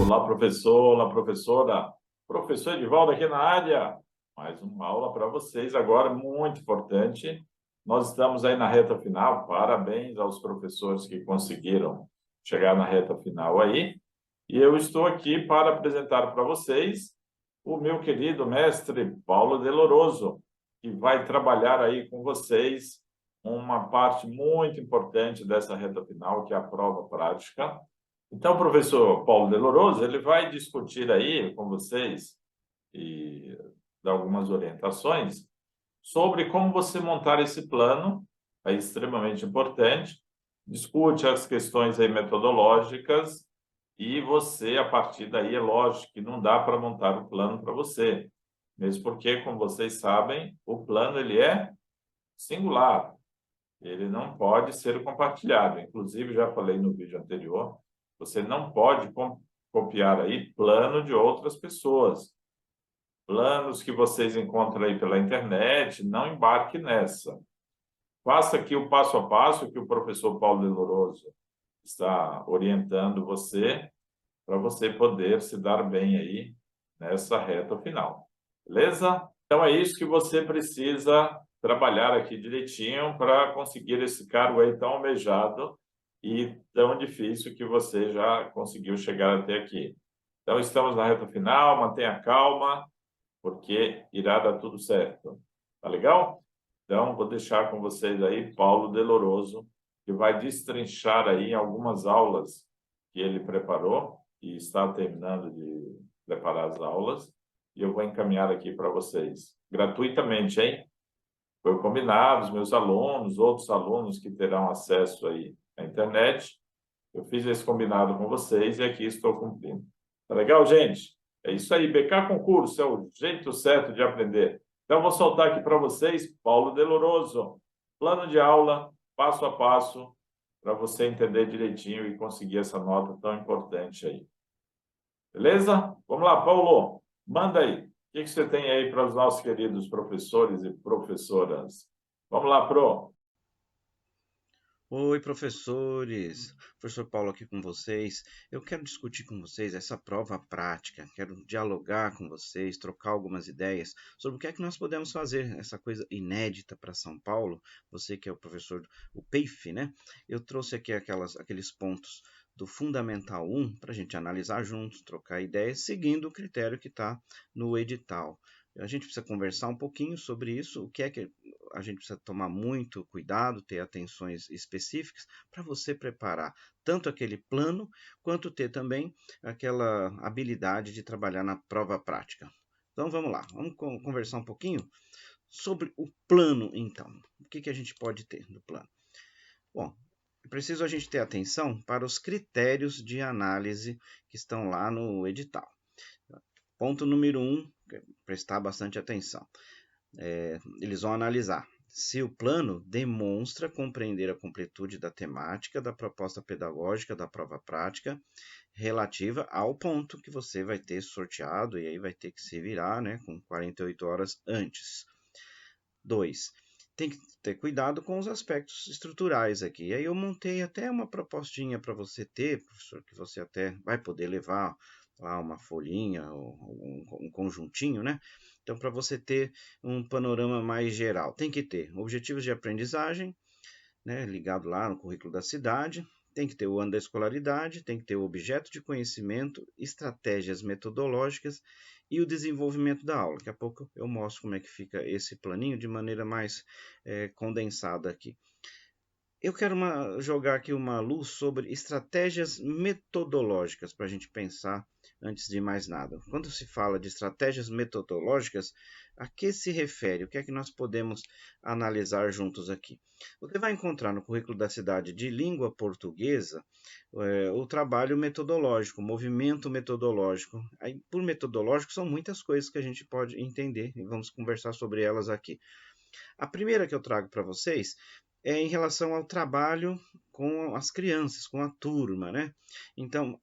Olá, professor, olá, professora. Professor Edivaldo aqui na área. Mais uma aula para vocês agora, muito importante. Nós estamos aí na reta final. Parabéns aos professores que conseguiram chegar na reta final aí. E eu estou aqui para apresentar para vocês o meu querido mestre Paulo Deloroso, que vai trabalhar aí com vocês uma parte muito importante dessa reta final, que é a prova prática. Então, o professor Paulo Deloroso, ele vai discutir aí com vocês e dar algumas orientações sobre como você montar esse plano, é extremamente importante, discute as questões aí metodológicas e você, a partir daí, é lógico que não dá para montar o plano para você, mesmo porque, como vocês sabem, o plano ele é singular, ele não pode ser compartilhado. Inclusive, já falei no vídeo anterior, você não pode copiar aí plano de outras pessoas. Planos que vocês encontram aí pela internet, não embarque nessa. Faça aqui o passo a passo que o professor Paulo Deloroso está orientando você, para você poder se dar bem aí nessa reta final. Beleza? Então é isso que você precisa trabalhar aqui direitinho para conseguir esse cargo aí tão almejado e tão difícil que você já conseguiu chegar até aqui. Então estamos na reta final, mantenha calma, porque irá dar tudo certo. Tá legal? Então vou deixar com vocês aí Paulo Deloroso, que vai destrinchar aí algumas aulas que ele preparou e está terminando de preparar as aulas, e eu vou encaminhar aqui para vocês, gratuitamente, hein? Foi combinado, os meus alunos, outros alunos que terão acesso aí à internet, eu fiz esse combinado com vocês e aqui estou cumprindo. Tá legal, gente? É isso aí, BK Concurso é o jeito certo de aprender. Então, eu vou soltar aqui para vocês, Paulo Deloroso, plano de aula, passo a passo, para você entender direitinho e conseguir essa nota tão importante aí. Beleza? Vamos lá, Paulo, manda aí. O que você tem aí para os nossos queridos professores e professoras? Vamos lá, Pro. Oi, professores! Professor Paulo aqui com vocês. Eu quero discutir com vocês essa prova prática, quero dialogar com vocês, trocar algumas ideias sobre o que é que nós podemos fazer, essa coisa inédita para São Paulo. Você que é o professor, o PEIF, né? Eu trouxe aqui aqueles pontos do Fundamental 1 para a gente analisar juntos, trocar ideias, seguindo o critério que está no edital. A gente precisa conversar um pouquinho sobre isso, o que é que a gente precisa tomar muito cuidado, ter atenções específicas para você preparar tanto aquele plano, quanto ter também aquela habilidade de trabalhar na prova prática. Então vamos lá, vamos conversar um pouquinho sobre o plano então. O que a gente pode ter no plano? Bom, é preciso a gente ter atenção para os critérios de análise que estão lá no edital. Ponto número 1, prestar bastante atenção. Eles vão analisar se o plano demonstra compreender a completude da temática da proposta pedagógica da prova prática relativa ao ponto que você vai ter sorteado e aí vai ter que se virar, né, com 48 horas antes. 2. Tem que ter cuidado com os aspectos estruturais aqui. E aí eu montei até uma propostinha para você ter, professor, que você até vai poder levar lá uma folhinha ou um conjuntinho, né? Então, para você ter um panorama mais geral, tem que ter objetivos de aprendizagem, né, ligado lá no currículo da cidade, tem que ter o ano da escolaridade, tem que ter o objeto de conhecimento, estratégias metodológicas e o desenvolvimento da aula. Daqui a pouco eu mostro como é que fica esse planinho de maneira mais condensada aqui. Eu quero jogar aqui uma luz sobre estratégias metodológicas para a gente pensar antes de mais nada. Quando se fala de estratégias metodológicas, a que se refere? O que é que nós podemos analisar juntos aqui? Você vai encontrar no currículo da cidade de língua portuguesa o trabalho metodológico, o movimento metodológico. Aí, por metodológico, são muitas coisas que a gente pode entender e vamos conversar sobre elas aqui. A primeira que eu trago para vocês é em relação ao trabalho com as crianças, com a turma, né? Então,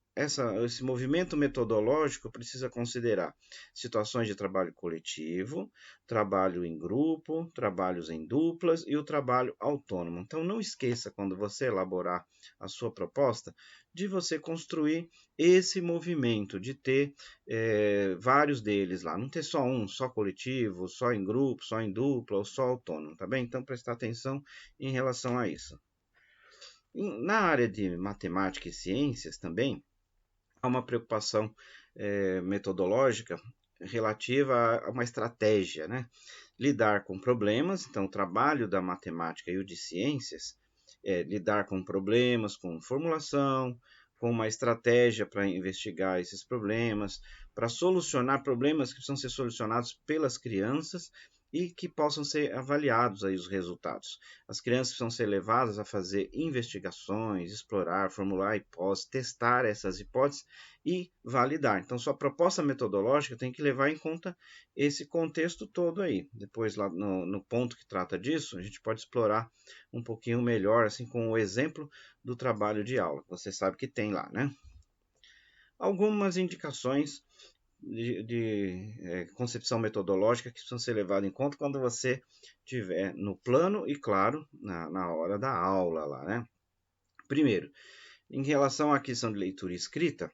esse movimento metodológico precisa considerar situações de trabalho coletivo, trabalho em grupo, trabalhos em duplas e o trabalho autônomo. Então, não esqueça, quando você elaborar a sua proposta, de você construir esse movimento, de ter vários deles lá, não ter só um, só coletivo, só em grupo, só em dupla ou só autônomo, tá bem? Então, prestar atenção em relação a isso. Na área de matemática e ciências também, há uma preocupação metodológica relativa a uma estratégia, né? Lidar com problemas, então o trabalho da matemática e o de ciências é lidar com problemas, com formulação, com uma estratégia para investigar esses problemas, para solucionar problemas que precisam ser solucionados pelas crianças e que possam ser avaliados aí os resultados. As crianças precisam ser levadas a fazer investigações, explorar, formular hipóteses, testar essas hipóteses e validar. Então, sua proposta metodológica tem que levar em conta esse contexto todo aí. Depois, lá no ponto que trata disso, a gente pode explorar um pouquinho melhor, assim, com o exemplo do trabalho de aula. Você sabe que tem lá, né? Algumas indicações de concepção metodológica que precisam ser levadas em conta quando você estiver no plano e, claro, na hora da aula lá, né? Primeiro, em relação à questão de leitura e escrita,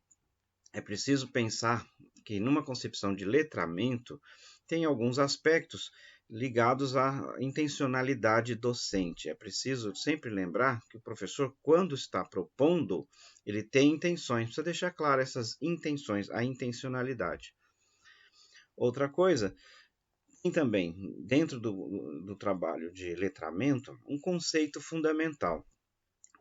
é preciso pensar que numa concepção de letramento tem alguns aspectos ligados à intencionalidade docente. É preciso sempre lembrar que o professor, quando está propondo, ele tem intenções, precisa deixar claro essas intenções, a intencionalidade. Outra coisa, tem também, dentro do trabalho de letramento, um conceito fundamental.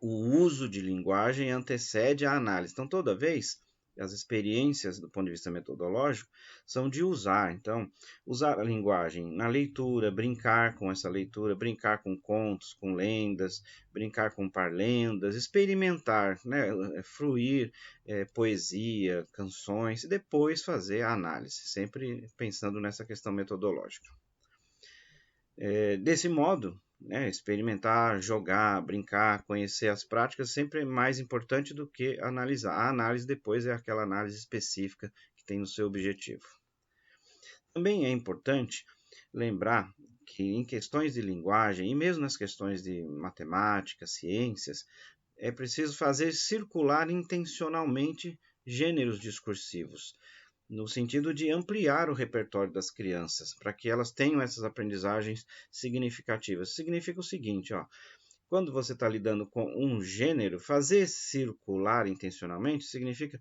O uso de linguagem antecede a análise. Então, toda vez, as experiências do ponto de vista metodológico são de usar. Então, usar a linguagem na leitura, brincar com essa leitura, brincar com contos, com lendas, brincar com parlendas, experimentar, né, fruir poesia, canções, e depois fazer a análise, sempre pensando nessa questão metodológica. Desse modo, né, experimentar, jogar, brincar, conhecer as práticas sempre é mais importante do que analisar. A análise depois é aquela análise específica que tem o seu objetivo. Também é importante lembrar que em questões de linguagem e mesmo nas questões de matemática, ciências, é preciso fazer circular intencionalmente gêneros discursivos, no sentido de ampliar o repertório das crianças, para que elas tenham essas aprendizagens significativas. Significa o seguinte, ó, quando você está lidando com um gênero, fazer circular intencionalmente significa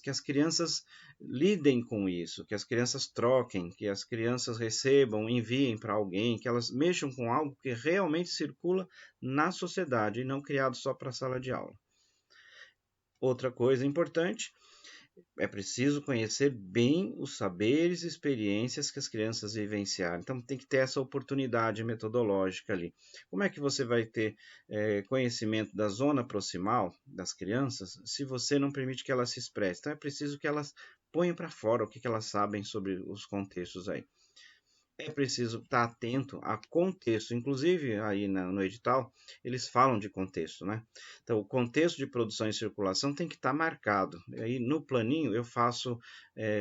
que as crianças lidem com isso, que as crianças troquem, que as crianças recebam, enviem para alguém, que elas mexam com algo que realmente circula na sociedade e não criado só para a sala de aula. Outra coisa importante, é preciso conhecer bem os saberes e experiências que as crianças vivenciaram. Então, tem que ter essa oportunidade metodológica ali. Como é que você vai ter conhecimento da zona proximal das crianças se você não permite que elas se expressem? Então, é preciso que elas ponham para fora o que elas sabem sobre os contextos aí. É preciso estar atento a contexto, inclusive aí no edital eles falam de contexto, né? Então o contexto de produção e circulação tem que estar marcado. Aí no planinho eu faço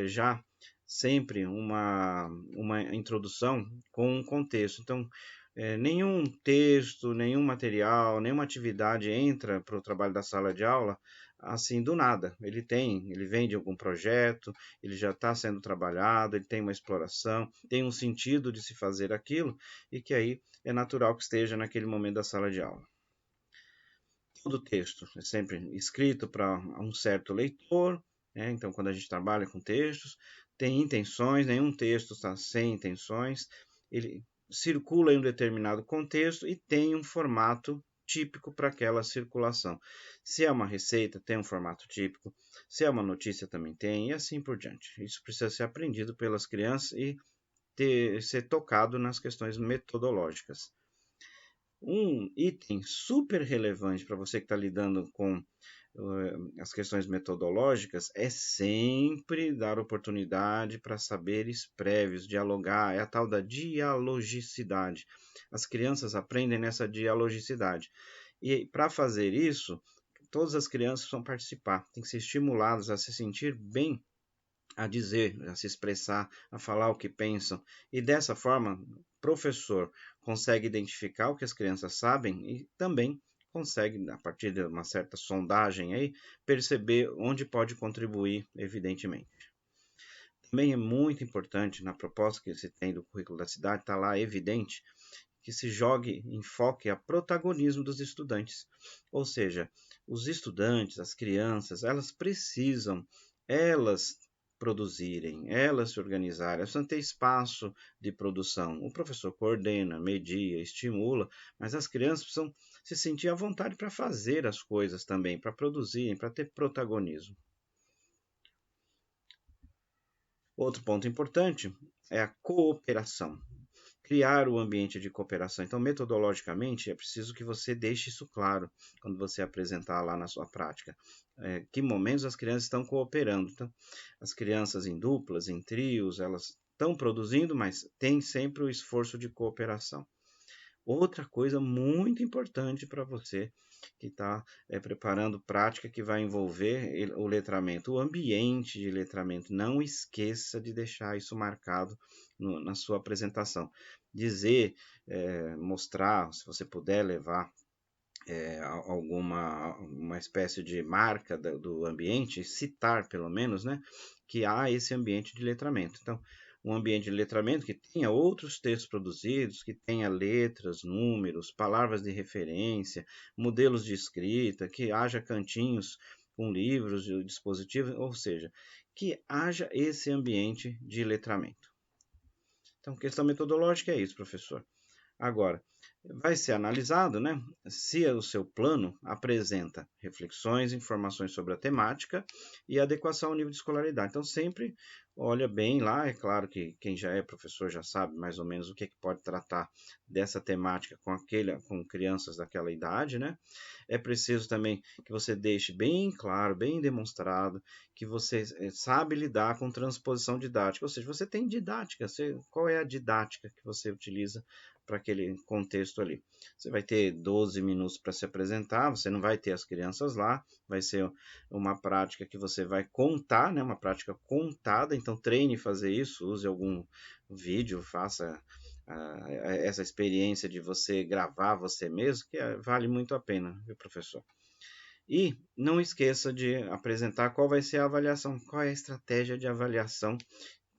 já sempre uma introdução com um contexto. Então nenhum texto, nenhum material, nenhuma atividade entra para o trabalho da sala de aula assim do nada. Ele vem de algum projeto, ele já está sendo trabalhado, ele tem uma exploração, tem um sentido de se fazer aquilo e que aí é natural que esteja naquele momento da sala de aula. Todo texto é sempre escrito para um certo leitor, né? Então quando a gente trabalha com textos, tem intenções, nenhum texto está sem intenções, ele circula em um determinado contexto e tem um formato típico para aquela circulação. Se é uma receita, tem um formato típico. Se é uma notícia, também tem, e assim por diante. Isso precisa ser aprendido pelas crianças e ser tocado nas questões metodológicas. Um item super relevante para você que está lidando com as questões metodológicas é sempre dar oportunidade para saberes prévios, dialogar, é a tal da dialogicidade. As crianças aprendem nessa dialogicidade. E para fazer isso, todas as crianças precisam participar, têm que ser estimuladas a se sentir bem, a dizer, a se expressar, a falar o que pensam. E dessa forma, o professor consegue identificar o que as crianças sabem e também consegue, a partir de uma certa sondagem aí, perceber onde pode contribuir, evidentemente. Também é muito importante, na proposta que se tem do currículo da cidade, está lá evidente, que se jogue enfoque a protagonismo dos estudantes. Ou seja, os estudantes, as crianças, elas precisam, elas produzirem, elas se organizarem, elas precisam ter espaço de produção. O professor coordena, media, estimula, mas as crianças precisam se sentir à vontade para fazer as coisas também, para produzirem, para ter protagonismo. Outro ponto importante é a cooperação. Criar o ambiente de cooperação. Então, metodologicamente, é preciso que você deixe isso claro quando você apresentar lá na sua prática. Que momentos as crianças estão cooperando. Então, as crianças em duplas, em trios, elas estão produzindo, mas tem sempre o esforço de cooperação. Outra coisa muito importante para você que está preparando prática que vai envolver o letramento, o ambiente de letramento. Não esqueça de deixar isso marcado na sua apresentação. Dizer, mostrar, se você puder levar alguma uma espécie de marca do ambiente, citar pelo menos, né, que há esse ambiente de letramento. Então, um ambiente de letramento que tenha outros textos produzidos, que tenha letras, números, palavras de referência, modelos de escrita, que haja cantinhos com livros e dispositivos, ou seja, que haja esse ambiente de letramento. Então, questão metodológica é isso, professor. Agora, vai ser analisado, né, se o seu plano apresenta reflexões, informações sobre a temática e adequação ao nível de escolaridade. Então, sempre olha bem lá. É claro que quem já é professor já sabe mais ou menos o que pode tratar dessa temática com crianças daquela idade, né? É preciso também que você deixe bem claro, bem demonstrado, que você sabe lidar com transposição didática. Ou seja, você tem didática. Qual é a didática que você utiliza para aquele contexto ali? Você vai ter 12 minutos para se apresentar, você não vai ter as crianças lá, vai ser uma prática que você vai contar, né? Uma prática contada, então treine fazer isso, use algum vídeo, faça essa experiência de você gravar você mesmo, que vale muito a pena, viu, professor? E não esqueça de apresentar qual vai ser a avaliação, qual é a estratégia de avaliação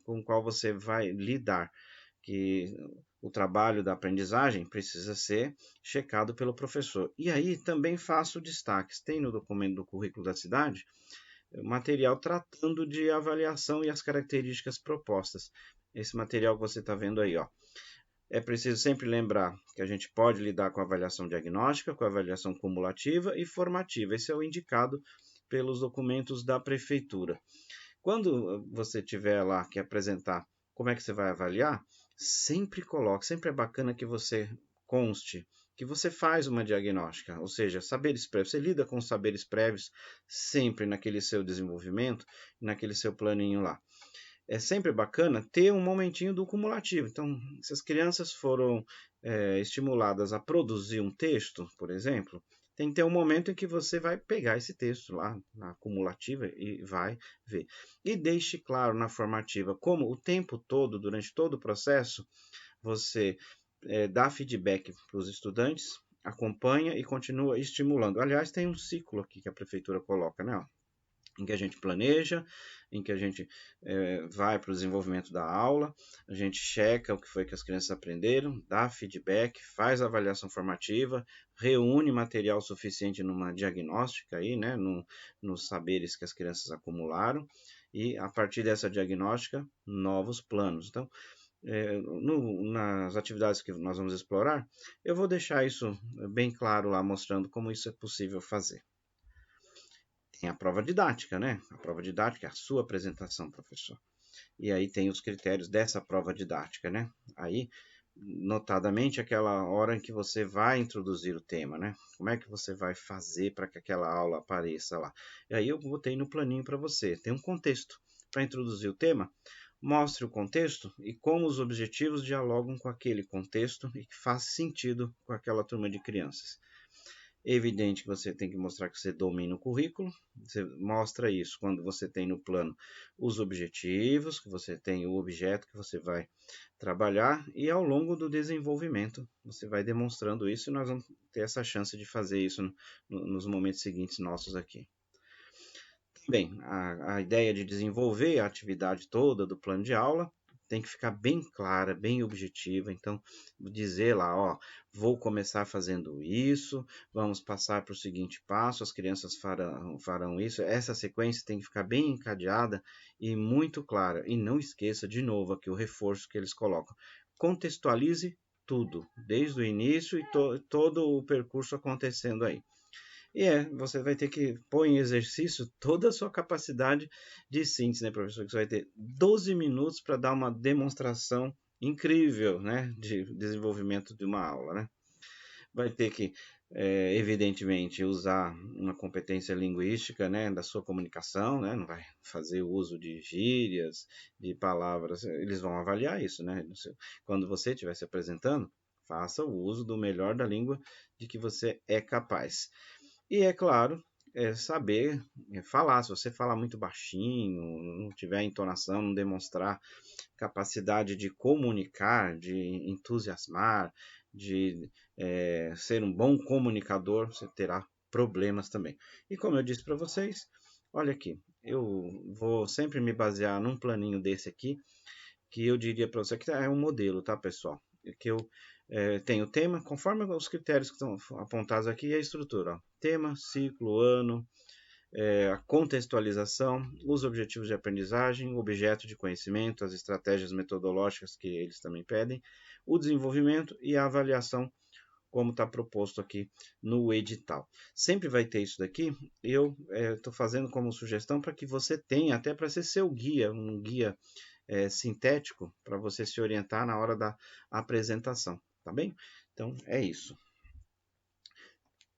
com qual você vai lidar, que o trabalho da aprendizagem precisa ser checado pelo professor. E aí também faço destaques. Tem no documento do currículo da cidade material tratando de avaliação e as características propostas. Esse material que você está vendo aí, ó. É preciso sempre lembrar que a gente pode lidar com a avaliação diagnóstica, com a avaliação cumulativa e formativa. Esse é o indicado pelos documentos da prefeitura. Quando você tiver lá que apresentar como é que você vai avaliar, sempre coloque, sempre é bacana que você conste que você faz uma diagnóstica, ou seja, saberes prévios. Você lida com saberes prévios sempre naquele seu desenvolvimento, naquele seu planinho lá. É sempre bacana ter um momentinho do cumulativo. Então, se as crianças foram estimuladas a produzir um texto, por exemplo, tem que ter um momento em que você vai pegar esse texto lá na cumulativa e vai ver. E deixe claro na formativa como o tempo todo, durante todo o processo, você dá feedback para os estudantes, acompanha e continua estimulando. Aliás, tem um ciclo aqui que a prefeitura coloca, né? Em que a gente planeja, em que a gente vai para o desenvolvimento da aula, a gente checa o que foi que as crianças aprenderam, dá feedback, faz avaliação formativa, reúne material suficiente numa diagnóstica aí, né, nos saberes que as crianças acumularam, e a partir dessa diagnóstica, novos planos. Então, nas atividades que nós vamos explorar, eu vou deixar isso bem claro lá, mostrando como isso é possível fazer. Tem a prova didática, né? A prova didática é a sua apresentação, professor. E aí tem os critérios dessa prova didática, né? Aí, notadamente, aquela hora em que você vai introduzir o tema, né? Como é que você vai fazer para que aquela aula apareça lá? E aí eu botei no planinho para você. Tem um contexto para introduzir o tema. Mostre o contexto e como os objetivos dialogam com aquele contexto e que faz sentido com aquela turma de crianças. É evidente que você tem que mostrar que você domina o currículo. Você mostra isso quando você tem no plano os objetivos, que você tem o objeto que você vai trabalhar, e ao longo do desenvolvimento você vai demonstrando isso, e nós vamos ter essa chance de fazer isso nos momentos seguintes nossos aqui. Bem, a ideia de desenvolver a atividade toda do plano de aula tem que ficar bem clara, bem objetiva. Então, dizer lá, ó, vou começar fazendo isso, vamos passar para o seguinte passo, as crianças farão isso. Essa sequência tem que ficar bem encadeada e muito clara. E não esqueça, de novo, aqui o reforço que eles colocam. Contextualize tudo, desde o início e todo o percurso acontecendo aí. Você vai ter que pôr em exercício toda a sua capacidade de síntese, né, professor? Que você vai ter 12 minutos para dar uma demonstração incrível, né, de desenvolvimento de uma aula, né? Vai ter que, evidentemente, usar uma competência linguística, né, da sua comunicação, né? Não vai fazer uso de gírias, de palavras. Eles vão avaliar isso, né? Quando você estiver se apresentando, faça o uso do melhor da língua de que você é capaz. E é claro, saber falar. Se você falar muito baixinho, não tiver entonação, não demonstrar capacidade de comunicar, de entusiasmar, de ser um bom comunicador, você terá problemas também. E como eu disse para vocês, olha aqui, eu vou sempre me basear num planinho desse aqui, que eu diria para você que é um modelo, tá, pessoal? Que eu tenho o tema, conforme os critérios que estão apontados aqui, e a estrutura. Ó. Tema, ciclo, ano, a contextualização, os objetivos de aprendizagem, o objeto de conhecimento, as estratégias metodológicas que eles também pedem, o desenvolvimento e a avaliação, como está proposto aqui no edital. Sempre vai ter isso daqui, eu estou fazendo como sugestão para que você tenha, até para ser seu guia, um guia sintético, para você se orientar na hora da apresentação, tá bem? Então, é isso.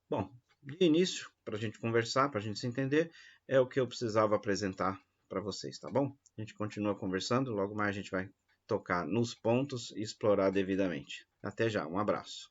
Bom, de início, para a gente conversar, para a gente se entender, é o que eu precisava apresentar para vocês, tá bom? A gente continua conversando, logo mais a gente vai tocar nos pontos e explorar devidamente. Até já, um abraço.